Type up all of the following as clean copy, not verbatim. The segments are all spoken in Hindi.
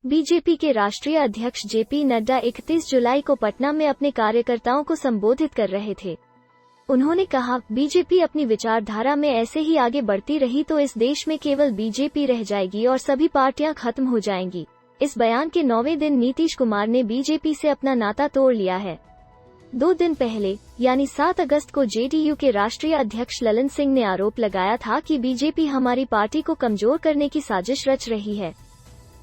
बीजेपी के राष्ट्रीय अध्यक्ष जेपी नड्डा 31 जुलाई को पटना में अपने कार्यकर्ताओं को संबोधित कर रहे थे। उन्होंने कहा, बीजेपी अपनी विचारधारा में ऐसे ही आगे बढ़ती रही तो इस देश में केवल बीजेपी रह जाएगी और सभी पार्टियां खत्म हो जाएंगी। इस बयान के 9वें दिन नीतीश कुमार ने बीजेपी से अपना नाता तोड़ लिया है। 2 दिन पहले यानी 7 अगस्त को जेडीयू के राष्ट्रीय अध्यक्ष ललन सिंह ने आरोप लगाया था कि बीजेपी हमारी पार्टी को कमजोर करने की साजिश रच रही है।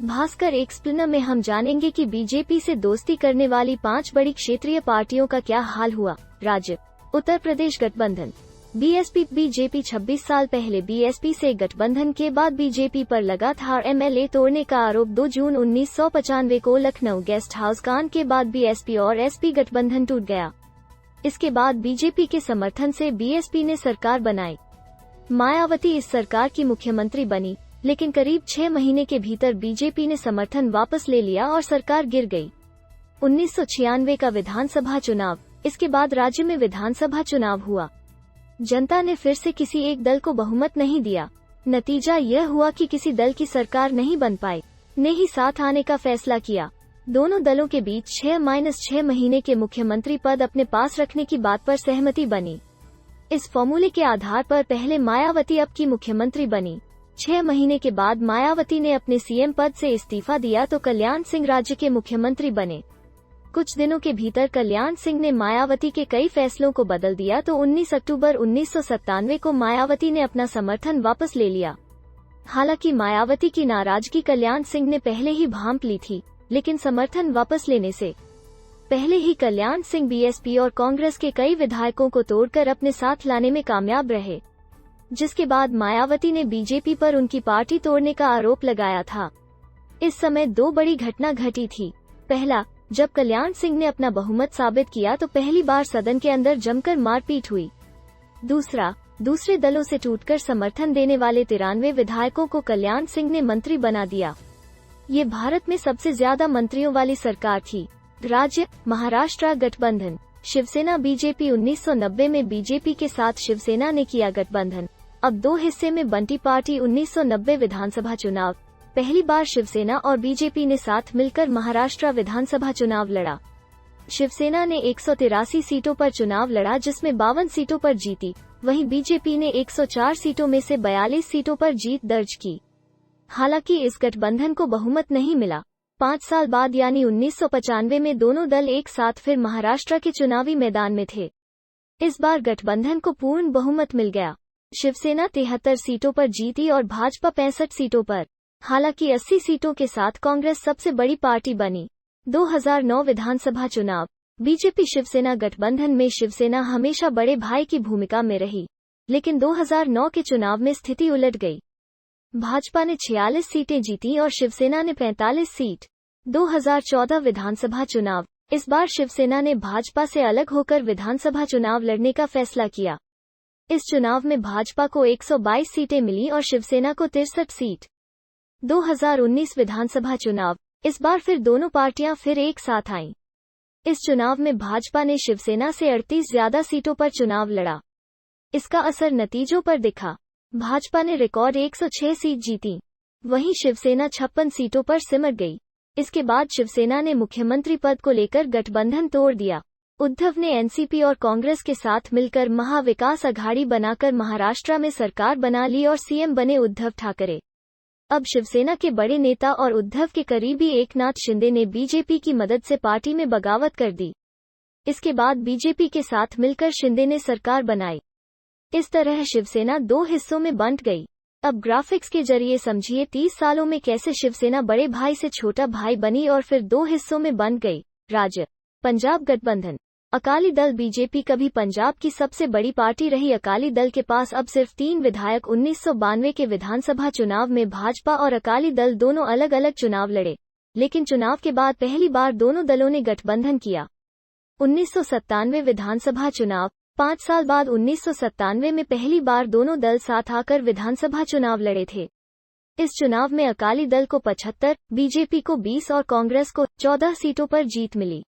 भास्कर एक्सप्लेनर में हम जानेंगे कि बीजेपी से दोस्ती करने वाली 5 बड़ी क्षेत्रीय पार्टियों का क्या हाल हुआ। राज्य उत्तर प्रदेश गठबंधन बीएसपी बीजेपी 26 साल पहले बीएसपी से गठबंधन के बाद बीजेपी पर लगातार एमएलए तोड़ने का आरोप 2 जून 1995 को लखनऊ गेस्ट हाउस कांड के बाद बीएसपी और एसपी गठबंधन टूट गया। इसके बाद बीजेपी के समर्थन से बीएसपी ने सरकार बनाई। मायावती इस सरकार की मुख्यमंत्री बनी, लेकिन करीब 6 महीने के भीतर बीजेपी ने समर्थन वापस ले लिया और सरकार गिर गई। 1996 का विधानसभा चुनाव, इसके बाद राज्य में विधानसभा चुनाव हुआ। जनता ने फिर से किसी एक दल को बहुमत नहीं दिया। नतीजा यह हुआ कि किसी दल की सरकार नहीं बन पाई, ने ही साथ आने का फैसला किया। दोनों दलों के बीच 6-6 महीने के मुख्यमंत्री पद अपने पास रखने की बात पर सहमति बनी। इस फॉर्मूले के आधार पर पहले मायावती अब की मुख्यमंत्री बनी। 6 महीने के बाद मायावती ने अपने सीएम पद से इस्तीफा दिया तो कल्याण सिंह राज्य के मुख्यमंत्री बने। कुछ दिनों के भीतर कल्याण सिंह ने मायावती के कई फैसलों को बदल दिया तो 19 अक्टूबर 1997 को मायावती ने अपना समर्थन वापस ले लिया। हालांकि मायावती की नाराजगी कल्याण सिंह ने पहले ही भांप ली थी, लेकिन समर्थन वापस लेने से पहले ही कल्याण सिंह बीएसपी और कांग्रेस के कई विधायकों को तोड़कर अपने साथ लाने में कामयाब रहे, जिसके बाद मायावती ने बीजेपी पर उनकी पार्टी तोड़ने का आरोप लगाया था। इस समय 2 बड़ी घटना घटी थी। पहला, जब कल्याण सिंह ने अपना बहुमत साबित किया तो पहली बार सदन के अंदर जमकर मारपीट हुई। दूसरा, दूसरे दलों से टूटकर समर्थन देने वाले 93 विधायकों को कल्याण सिंह ने मंत्री बना दिया। ये भारत में सबसे ज्यादा मंत्रियों वाली सरकार थी। राज्य महाराष्ट्र गठबंधन शिवसेना बीजेपी 1990 में बीजेपी के साथ शिवसेना ने किया गठबंधन। अब 2 हिस्से में बंटी पार्टी 1990 विधानसभा चुनाव, पहली बार शिवसेना और बीजेपी ने साथ मिलकर महाराष्ट्र विधानसभा चुनाव लड़ा। शिवसेना ने 183 सीटों पर चुनाव लड़ा, जिसमें 52 सीटों पर जीती। वहीं बीजेपी ने 104 सीटों में से 42 सीटों पर जीत दर्ज की। हालांकि इस गठबंधन को बहुमत नहीं मिला। 5 साल बाद यानी 1995 में दोनों दल एक साथ फिर महाराष्ट्र के चुनावी मैदान में थे। इस बार गठबंधन को पूर्ण बहुमत मिल गया। शिवसेना 73 सीटों पर जीती और भाजपा 65 सीटों पर। हालांकि 80 सीटों के साथ कांग्रेस सबसे बड़ी पार्टी बनी। 2009 विधानसभा चुनाव बीजेपी शिवसेना गठबंधन में शिवसेना हमेशा बड़े भाई की भूमिका में रही, लेकिन 2009 के चुनाव में स्थिति उलट गई। भाजपा ने 46 सीटें जीती और शिवसेना ने 45 सीट। 2014 विधानसभा चुनाव, इस बार शिवसेना ने भाजपा से अलग होकर विधानसभा चुनाव लड़ने का फैसला किया। इस चुनाव में भाजपा को 122 सीटें मिली और शिवसेना को 63 सीट। 2019 विधानसभा चुनाव, इस बार फिर दोनों पार्टियां फिर एक साथ आईं। इस चुनाव में भाजपा ने शिवसेना से 38 ज्यादा सीटों पर चुनाव लड़ा। इसका असर नतीजों पर दिखा। भाजपा ने रिकॉर्ड 106 सीट जीती, वहीं शिवसेना 56 सीटों पर सिमट गई। इसके बाद शिवसेना ने मुख्यमंत्री पद को लेकर गठबंधन तोड़ दिया। उद्धव ने एनसीपी और कांग्रेस के साथ मिलकर महाविकास अघाड़ी बनाकर महाराष्ट्र में सरकार बना ली और सीएम बने उद्धव ठाकरे। अब शिवसेना के बड़े नेता और उद्धव के करीबी एकनाथ शिंदे ने बीजेपी की मदद से पार्टी में बगावत कर दी। इसके बाद बीजेपी के साथ मिलकर शिंदे ने सरकार बनाई। इस तरह शिवसेना 2 हिस्सों में बंट गई। अब ग्राफिक्स के जरिए समझिए 30 सालों में कैसे शिवसेना बड़े भाई से छोटा भाई बनी और फिर 2 हिस्सों में बंट गई। राज्य पंजाब गठबंधन अकाली दल बीजेपी कभी पंजाब की सबसे बड़ी पार्टी रही। अकाली दल के पास अब सिर्फ 3 विधायक। 1992 के विधानसभा चुनाव में भाजपा और अकाली दल दोनों अलग अलग चुनाव लड़े, लेकिन चुनाव के बाद पहली बार दोनों दलों ने गठबंधन किया। 1997 विधानसभा चुनाव, 5 साल बाद 1997 में पहली बार दोनों दल साथ आकर विधानसभा चुनाव लड़े थे। इस चुनाव में अकाली दल को 75, बीजेपी को 20 और कांग्रेस को 14 सीटों पर जीत मिली।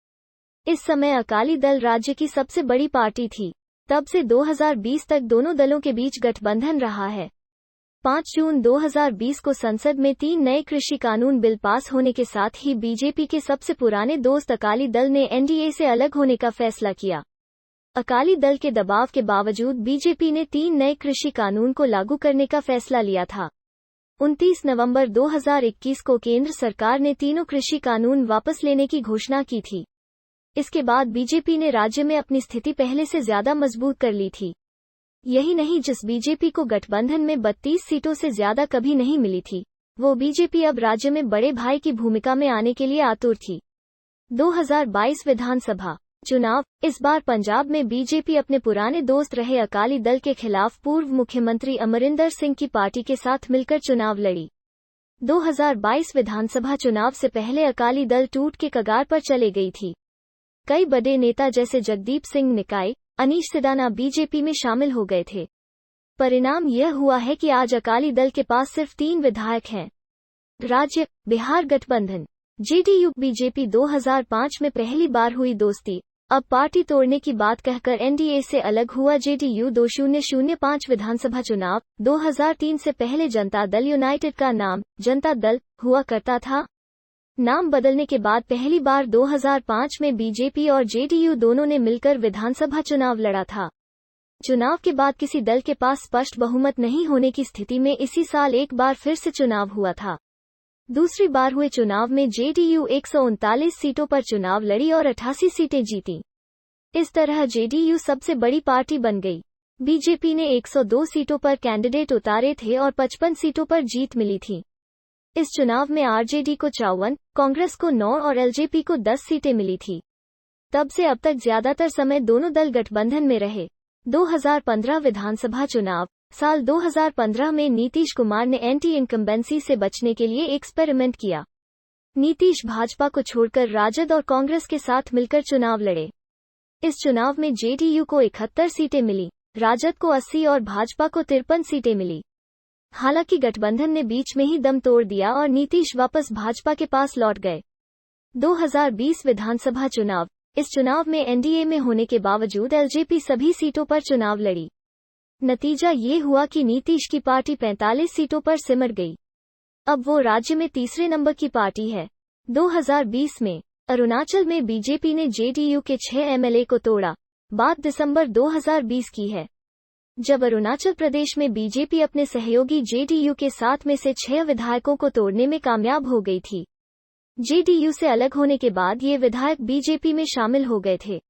इस समय अकाली दल राज्य की सबसे बड़ी पार्टी थी। तब से 2020 तक दोनों दलों के बीच गठबंधन रहा है। 5 जून 2020 को संसद में 3 नए कृषि कानून बिल पास होने के साथ ही बीजेपी के सबसे पुराने दोस्त अकाली दल ने एनडीए से अलग होने का फैसला किया। अकाली दल के दबाव के बावजूद बीजेपी ने 3 नए कृषि कानून को लागू करने का फैसला लिया था। 29 नवंबर 2021 को केंद्र सरकार ने तीनों कृषि कानून वापस लेने की घोषणा की थी। इसके बाद बीजेपी ने राज्य में अपनी स्थिति पहले से ज्यादा मजबूत कर ली थी। यही नहीं, जिस बीजेपी को गठबंधन में 32 सीटों से ज्यादा कभी नहीं मिली थी, वो बीजेपी अब राज्य में बड़े भाई की भूमिका में आने के लिए आतुर थी। 2022 विधानसभा चुनाव। इस बार पंजाब में बीजेपी अपने पुराने दोस्त रहे अकाली दल के खिलाफ पूर्व मुख्यमंत्री अमरिंदर सिंह की पार्टी के साथ मिलकर चुनाव लड़ी। 2022 विधानसभा चुनाव से पहले अकाली दल टूट के कगार पर चले गई थी। कई बड़े नेता जैसे जगदीप सिंह निकाय, अनीश सिदाना बीजेपी में शामिल हो गए थे। परिणाम यह हुआ है कि आज अकाली दल के पास सिर्फ 3 विधायक हैं। राज्य बिहार गठबंधन जेडीयू बीजेपी 2005 में पहली बार हुई दोस्ती, अब पार्टी तोड़ने की बात कहकर एनडीए से अलग हुआ जेडीयू। 2005 विधानसभा चुनाव। 2003 से पहले जनता दल यूनाइटेड का नाम जनता दल हुआ करता था। नाम बदलने के बाद पहली बार 2005 में बीजेपी और जेडीयू दोनों ने मिलकर विधानसभा चुनाव लड़ा था। चुनाव के बाद किसी दल के पास स्पष्ट बहुमत नहीं होने की स्थिति में इसी साल एक बार फिर से चुनाव हुआ था। दूसरी बार हुए चुनाव में जेडीयू 139 सीटों पर चुनाव लड़ी और 88 सीटें जीती। इस तरह जेडीयू सबसे बड़ी पार्टी बन गई। बीजेपी ने 102 सीटों पर कैंडिडेट उतारे थे और 55 सीटों पर जीत मिली थी। इस चुनाव में आरजेडी को 54, कांग्रेस को 9 और एलजेपी को 10 सीटें मिली थी। तब से अब तक ज्यादातर समय दोनों दल गठबंधन में रहे। 2015 विधानसभा चुनाव। साल 2015 में नीतीश कुमार ने एंटी इनकम्बेंसी से बचने के लिए एक्सपेरिमेंट किया। नीतीश भाजपा को छोड़कर राजद और कांग्रेस के साथ मिलकर चुनाव लड़े। इस चुनाव में जेडीयू को 71 सीटें मिली, राजद को 80 और भाजपा को 53 सीटें मिली। हालांकि गठबंधन ने बीच में ही दम तोड़ दिया और नीतीश वापस भाजपा के पास लौट गए। 2020 विधानसभा चुनाव। इस चुनाव में एनडीए में होने के बावजूद एलजेपी सभी सीटों पर चुनाव लड़ी। नतीजा ये हुआ कि नीतीश की पार्टी 45 सीटों पर सिमट गई। अब वो राज्य में तीसरे नंबर की पार्टी है। 2020 में अरुणाचल में बीजेपी ने जेडीयू के 6 एमएलए को तोड़ा। बात दिसंबर 2020 की है, जब अरुणाचल प्रदेश में बीजेपी अपने सहयोगी जेडीयू के साथ में से 6 विधायकों को तोड़ने में कामयाब हो गई थी। जेडीयू से अलग होने के बाद ये विधायक बीजेपी में शामिल हो गए थे।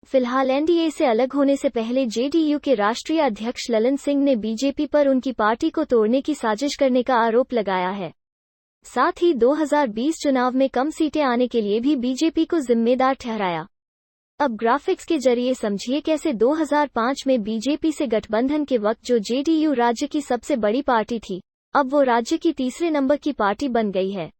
फिलहाल एनडीए से अलग होने से पहले जेडीयू के राष्ट्रीय अध्यक्ष ललन सिंह ने बीजेपी पर उनकी पार्टी को तोड़ने की साजिश करने का आरोप लगाया है। साथ ही 2020 चुनाव में कम सीटें आने के लिए भी बीजेपी को जिम्मेदार ठहराया। अब ग्राफिक्स के जरिए समझिए कैसे 2005 में बीजेपी से गठबंधन के वक्त जो जेडीयू राज्य की सबसे बड़ी पार्टी थी, अब वो राज्य की तीसरे नंबर की पार्टी बन गई है।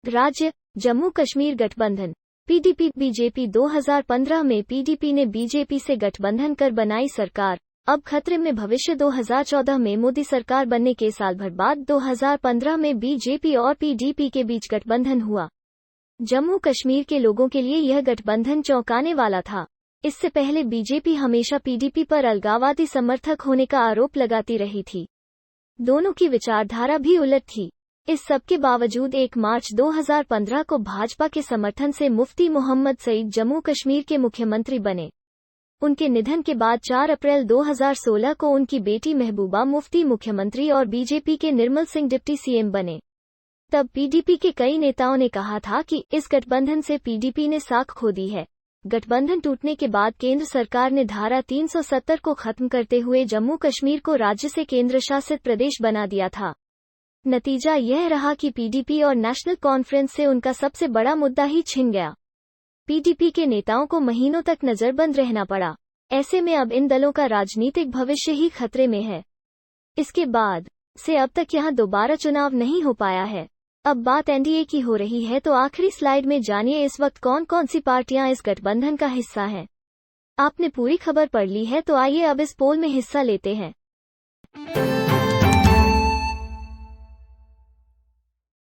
राज्य जम्मू कश्मीर गठबंधन पीडीपी बीजेपी। 2015 में पीडीपी ने बीजेपी से गठबंधन कर बनाई सरकार। अब खतरे में भविष्य। 2014 में मोदी सरकार बनने के साल भर बाद 2015 में बीजेपी और पीडीपी के बीच गठबंधन हुआ। जम्मू कश्मीर के लोगों के लिए यह गठबंधन चौंकाने वाला था। इससे पहले बीजेपी हमेशा पीडीपी पर अलगाववादी समर्थक होने का आरोप लगाती रही थी। दोनों की विचारधारा भी उलट थी। इस सब के बावजूद 1 मार्च 2015 को भाजपा के समर्थन से मुफ्ती मोहम्मद सईद जम्मू कश्मीर के मुख्यमंत्री बने। उनके निधन के बाद 4 अप्रैल 2016 को उनकी बेटी महबूबा मुफ्ती मुख्यमंत्री और बीजेपी के निर्मल सिंह डिप्टी सीएम बने। तब पीडीपी के कई नेताओं ने कहा था कि इस गठबंधन से पीडीपी ने साख खो दी है। गठबंधन टूटने के बाद केंद्र सरकार ने धारा 370 को खत्म करते हुए जम्मू कश्मीर को राज्य से केंद्र शासित प्रदेश बना दिया था। नतीजा यह रहा कि पीडीपी और नेशनल कॉन्फ्रेंस से उनका सबसे बड़ा मुद्दा ही छिन गया। पीडीपी के नेताओं को महीनों तक नजरबंद रहना पड़ा। ऐसे में अब इन दलों का राजनीतिक भविष्य ही खतरे में है। इसके बाद से अब तक यहां दोबारा चुनाव नहीं हो पाया है। अब बात एनडीए की हो रही है, तो आखिरी स्लाइड में जानिए इस वक्त कौन कौन सी पार्टियां इस गठबंधन का हिस्सा हैं। आपने पूरी खबर पढ़ ली है, तो आइए अब इस पोल में हिस्सा लेते हैं।